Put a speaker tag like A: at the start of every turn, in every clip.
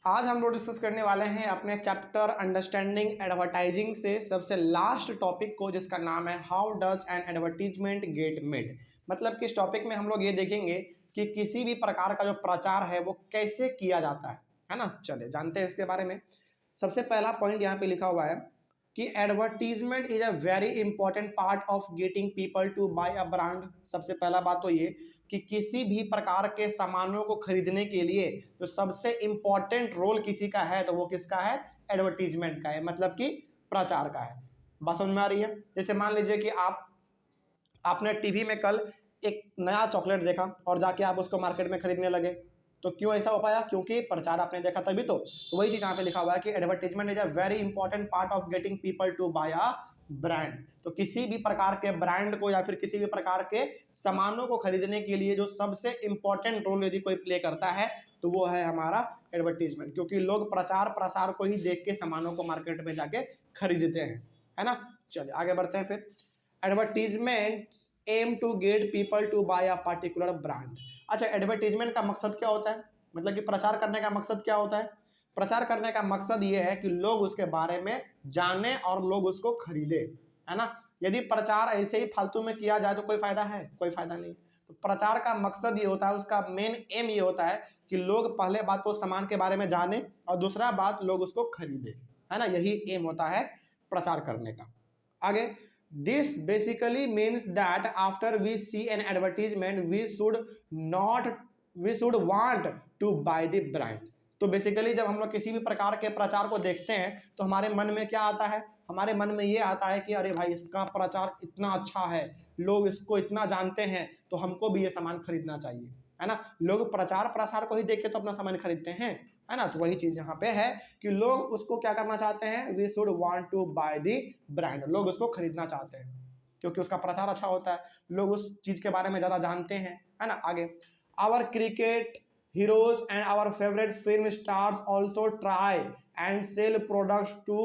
A: आज हम लोग डिस्कस करने वाले हैं अपने चैप्टर अंडरस्टैंडिंग एडवर्टाइजिंग से सबसे लास्ट टॉपिक को, जिसका नाम है how does N advertisement gate made. मतलब कि इस टॉपिक में हम लोग ये देखेंगे कि किसी भी प्रकार का जो प्रचार है वो कैसे किया जाता है ना। चलिए जानते हैं इसके बारे में। सबसे पहला पॉइंट यहाँ पे लिखा हुआ है कि advertisement is a very important part of getting people to buy a brand. सबसे पहला बात तो ये कि किसी भी प्रकार के सामानों को खरीदने के लिए जो सबसे इंपॉर्टेंट रोल किसी का है तो वो किसका है? एडवर्टीजमेंट का है, मतलब कि प्रचार का है। बात समझ में आ रही है? जैसे मान लीजिए कि आपने टीवी में कल एक नया चॉकलेट देखा और जाके आप उसको मार्केट में खरीदने लगे, तो क्यों ऐसा हो पाया? क्योंकि प्रचार आपने देखा तभी तो वही चीज यहाँ पे लिखा हुआ है कि advertisement is a very important part of getting people to buy a brand. तो किसी भी प्रकार के ब्रांड को या फिर किसी भी प्रकार के सामानों को खरीदने के लिए जो सबसे इंपॉर्टेंट रोल यदि कोई प्ले करता है तो वो है हमारा एडवर्टीजमेंट, क्योंकि लोग प्रचार प्रसार को ही देख के सामानों को मार्केट में जाके खरीदते हैं, है ना। चलिए आगे बढ़ते हैं फिर। Advertisement aim to get people to buy a particular brand. अच्छा, एडवर्टीजमेंट का मकसद क्या होता है? मतलब कि प्रचार करने का मकसद क्या होता है? प्रचार करने का मकसद ये है कि लोग उसके बारे में जाने और लोग उसको खरीदे, है ना। यदि प्रचार ऐसे ही फालतू में किया जाए तो कोई फायदा है? कोई फायदा नहीं। तो प्रचार का मकसद ये होता है, उसका मेन एम ये होता है कि लोग पहले बात तो सामान के बारे में जाने और दूसरा बात लोग उसको खरीदे, है ना। यही एम होता है प्रचार करने का। आगे, this basically means that after we see an advertisement we should want to buy the brand। तो बेसिकली जब हम लोग किसी भी प्रकार के प्रचार को देखते हैं तो हमारे मन में क्या आता है? हमारे मन में ये आता है कि अरे भाई इसका प्रचार इतना अच्छा है, लोग इसको इतना जानते हैं तो हमको भी ये सामान खरीदना चाहिए, है ना। लोग प्रचार प्रसार को ही देख के तो अपना सामान खरीदते हैं, है ना। तो वही चीज यहाँ पे है कि लोग उसको क्या करना चाहते हैं? We should want to buy the brand. लोग उसको खरीदना चाहते हैं क्योंकि उसका प्रचार अच्छा होता है, लोग उस चीज के बारे में ज्यादा जानते हैं, है ना। आगे, our cricket heroes and our favorite film stars also try and sell products to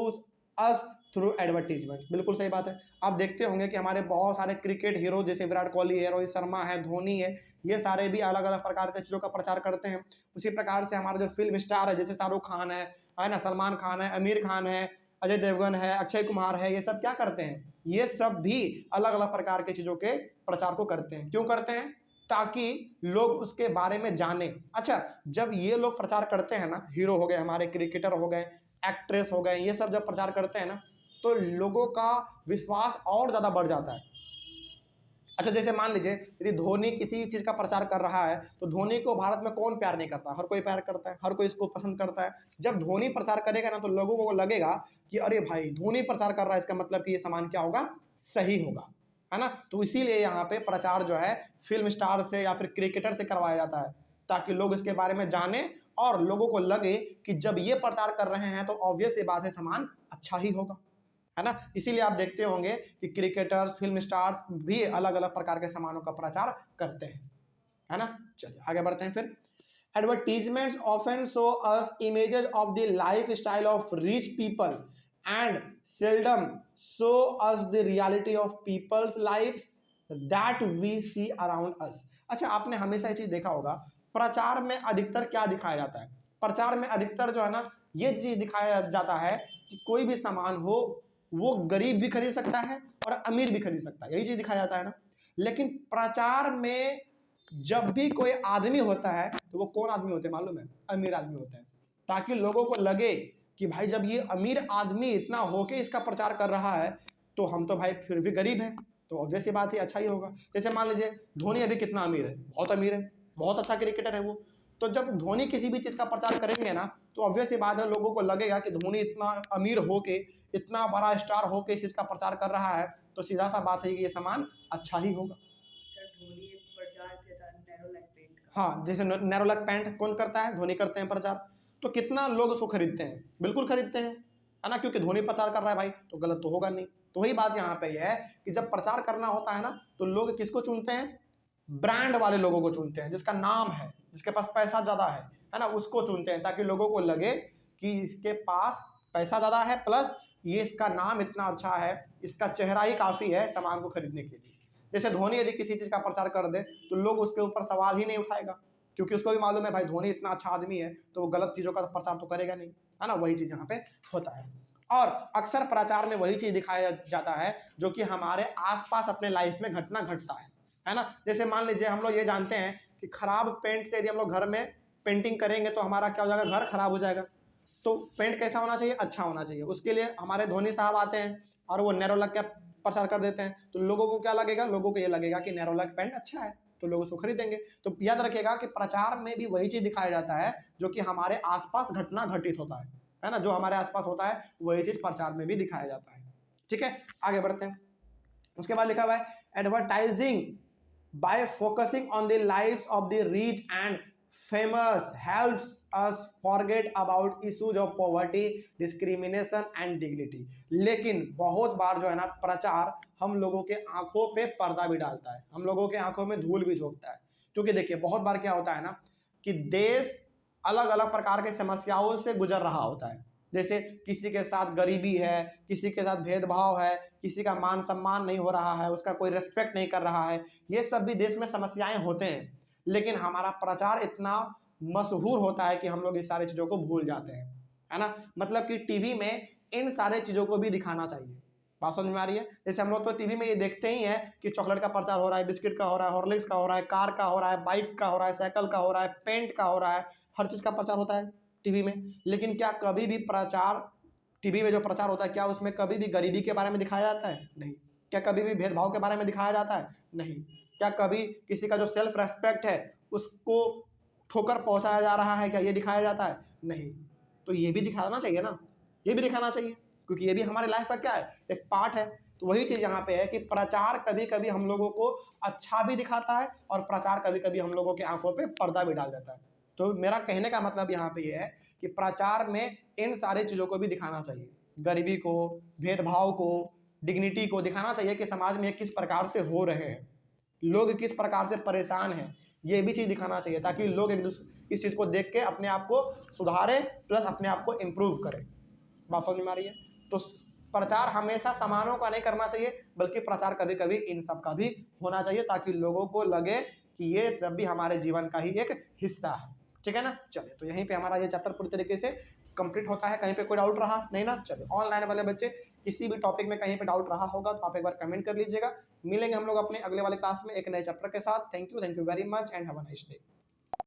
A: us through advertisements। बिल्कुल सही बात है। आप देखते होंगे कि हमारे बहुत सारे क्रिकेट हीरो जैसे विराट कोहली है, रोहित शर्मा है, धोनी है, ये सारे भी अलग अलग प्रकार के चीज़ों का प्रचार करते हैं। उसी प्रकार से हमारे जो फिल्म स्टार है जैसे शाहरुख खान है ना, सलमान खान है, आमिर खान है, अजय देवगन है, अक्षय कुमार है, ये सब क्या करते हैं? ये सब भी अलग अलग प्रकार के चीज़ों के प्रचार को करते हैं। क्यों करते हैं? ताकि लोग उसके बारे में जाने। अच्छा, जब ये लोग प्रचार करते हैं ना, हीरो हो गए हमारे, क्रिकेटर हो गए, एक्ट्रेस हो गए, ये सब जब प्रचार करते हैं ना तो लोगों का विश्वास और ज़्यादा बढ़ जाता है। अच्छा, जैसे मान लीजिए यदि धोनी किसी चीज़ का प्रचार कर रहा है तो धोनी को भारत में कौन प्यार नहीं करता? हर कोई प्यार करता है, हर कोई इसको पसंद करता है। जब धोनी प्रचार करेगा ना तो लोगों को लगेगा कि अरे भाई धोनी प्रचार कर रहा है, इसका मतलब कि ये सामान क्या होगा? सही होगा, है ना। तो इसीलिए यहाँ पे प्रचार जो है फिल्म स्टार से या फिर क्रिकेटर से करवाया जाता है ताकि लोग इसके बारे में जाने और लोगों को लगे कि जब ये प्रचार कर रहे हैं तो ऑब्वियस ये बात है सामान अच्छा ही होगा, है ना। इसीलिए आप देखते होंगे कि क्रिकेटर्स, फिल्म स्टार्स भी अलग अलग प्रकार के सामानों का प्रचार करते हैं, है ना। चलिए आगे बढ़ते हैं फिर। Advertisements often show us images of the lifestyle of rich people and seldom show us the reality of people's lifes that we see around us. अच्छा, आपने हमेशा ये चीज देखा होगा, प्रचार में अधिकतर क्या दिखाया जाता है? प्रचार में अधिकतर जो है ना ये चीज दिखाया जाता है कि कोई भी सामान हो वो गरीब भी खरीद सकता है और अमीर भी खरीद सकता है, यही चीज दिखाया जाता है ना। लेकिन प्रचार में जब भी कोई आदमी होता है तो वो कौन आदमी होते हैं मालूम है? अमीर आदमी होता है, ताकि लोगों को लगे कि भाई जब ये अमीर आदमी इतना होके इसका प्रचार कर रहा है तो हम तो भाई फिर भी गरीब हैं, तो ऑब्वियस सी बात है अच्छा ही होगा। जैसे मान लीजिए धोनी अभी कितना अमीर है, बहुत अमीर है, बहुत अच्छा क्रिकेटर है वो। तो जब धोनी किसी भी चीज़ का प्रचार करेंगे ना तो ऑब्वियस ही बात है लोगों को लगेगा कि धोनी इतना अमीर होके, इतना बड़ा स्टार होके इस चीज़ का प्रचार कर रहा है तो सीधा सा बात है कि ये सामान अच्छा ही होगा।
B: धोनी प्रचार किया था नैरोलैक पेंट का।
A: हाँ, जैसे नैरोलैक पैंट कौन करता है? धोनी करते हैं प्रचार। तो कितना लोग उसको खरीदते हैं? बिल्कुल खरीदते हैं, है ना, क्योंकि धोनी प्रचार कर रहा है भाई तो गलत तो होगा नहीं। तो वही बात यहाँ पे है कि जब प्रचार करना होता है ना तो लोग किसको चुनते हैं? ब्रांड वाले लोगों को चुनते हैं, जिसका नाम है, जिसके पास पैसा ज़्यादा है ना, उसको चुनते हैं ताकि लोगों को लगे कि इसके पास पैसा ज़्यादा है प्लस ये इसका नाम इतना अच्छा है, इसका चेहरा ही काफ़ी है सामान को खरीदने के लिए। जैसे धोनी यदि किसी चीज़ का प्रचार कर दे तो लोग उसके ऊपर सवाल ही नहीं उठाएगा, क्योंकि उसको भी मालूम है भाई धोनी इतना अच्छा आदमी है तो वो गलत चीज़ों का प्रचार तो करेगा नहीं, है ना। वही चीज़ यहाँ पे होता है। और अक्सर प्रचार में वही चीज़ दिखाया जाता है जो कि हमारे आसपास अपने लाइफ में घटना घटता है ना। जैसे मान लीजिए हम लोग ये जानते हैं कि खराब पेंट से यदि हम लोग घर में पेंटिंग करेंगे तो हमारा क्या हो जाएगा, घर खराब हो जाएगा। तो पेंट कैसा होना चाहिए, अच्छा होना चाहिए। उसके लिए हमारे धोनी साहब आते हैं और वो नेरोलैक का प्रचार कर देते हैं, तो लोगों को क्या लगेगा, लोगों को ये लगेगा कि नेरोलैक पेंट अच्छा है, तो लोग उसको खरीदेंगे। तो याद रखिएगा कि प्रचार में भी वही चीज़ दिखाया जाता है जो कि हमारे आसपास घटना घटित होता है ना। जो हमारे आसपास होता है वही चीज़ प्रचार में भी दिखाया जाता है। ठीक है, आगे बढ़ते हैं। उसके बाद लिखा हुआ है advertising bye focusing on the lives of the rich and famous helps us forget about issues of poverty, discrimination and dignity. लेकिन बहुत बार जो है ना प्रचार हम लोगों के आंखों पे पर्दा भी डालता है, हम लोगों के आंखों में धूल भी झोंकता है। क्योंकि देखिए बहुत बार क्या होता है ना कि देश अलग अलग प्रकार के समस्याओं से गुजर रहा होता है। जैसे किसी के साथ गरीबी है, किसी के साथ भेदभाव है, किसी का मान सम्मान नहीं हो रहा है, उसका कोई रिस्पेक्ट नहीं कर रहा है, ये सब भी देश में समस्याएं होते हैं। लेकिन हमारा प्रचार इतना मशहूर होता है कि हम लोग इस सारी चीज़ों को भूल जाते हैं, है ना। मतलब कि टीवी में इन सारे चीज़ों को भी दिखाना चाहिए। बात समझ में आ रही है। जैसे हम लोग तो टीवी में ये देखते ही हैं कि चॉकलेट का प्रचार हो रहा है, बिस्किट का हो रहा है, हॉर्लिक्स का हो रहा है, कार का हो रहा है, बाइक का हो रहा है, साइकिल का हो रहा है, पेंट का हो रहा है, हर चीज़ का प्रचार होता है टीवी में। लेकिन क्या कभी भी प्रचार, टीवी में जो प्रचार होता है, क्या उसमें कभी भी गरीबी के बारे में दिखाया जाता है? नहीं। क्या कभी भी भेदभाव के बारे में दिखाया जाता है? नहीं। क्या कभी किसी का जो सेल्फ रेस्पेक्ट है उसको ठोकर पहुंचाया जा रहा है, क्या ये दिखाया जाता है? नहीं। तो ये भी दिखाना चाहिए ना, ये भी दिखाना चाहिए, क्योंकि ये भी हमारे लाइफ का क्या है, एक पार्ट है। तो वही चीज़ यहाँ पे है कि प्रचार कभी कभी हम लोगों को अच्छा भी दिखाता है और प्रचार कभी कभी हम लोगों के आंखों पे पर्दा भी डाल देता है। तो मेरा कहने का मतलब यहाँ पे ये है कि प्रचार में इन सारी चीज़ों को भी दिखाना चाहिए, गरीबी को, भेदभाव को, डिग्निटी को दिखाना चाहिए कि समाज में किस प्रकार से हो रहे हैं, लोग किस प्रकार से परेशान हैं, ये भी चीज़ दिखाना चाहिए ताकि लोग एक दूसरे इस चीज़ को देख के अपने आप को सुधारें प्लस अपने आप को इम्प्रूव करें। बात समझ में आ रही है। तो प्रचार हमेशा समानों का नहीं करना चाहिए, बल्कि प्रचार कभी कभी इन सब का भी होना चाहिए ताकि लोगों को लगे कि ये सब भी हमारे जीवन का ही एक हिस्सा है। ठीक है ना। चलिए, तो यहीं पे हमारा ये चैप्टर पूरी तरीके से कंप्लीट होता है। कहीं पे कोई डाउट रहा नहीं ना? चलिए, ऑनलाइन वाले बच्चे किसी भी टॉपिक में कहीं पे डाउट रहा होगा तो आप एक बार कमेंट कर लीजिएगा। मिलेंगे हम लोग अपने अगले वाले क्लास में एक नए चैप्टर के साथ। Thank you very much and have a nice day.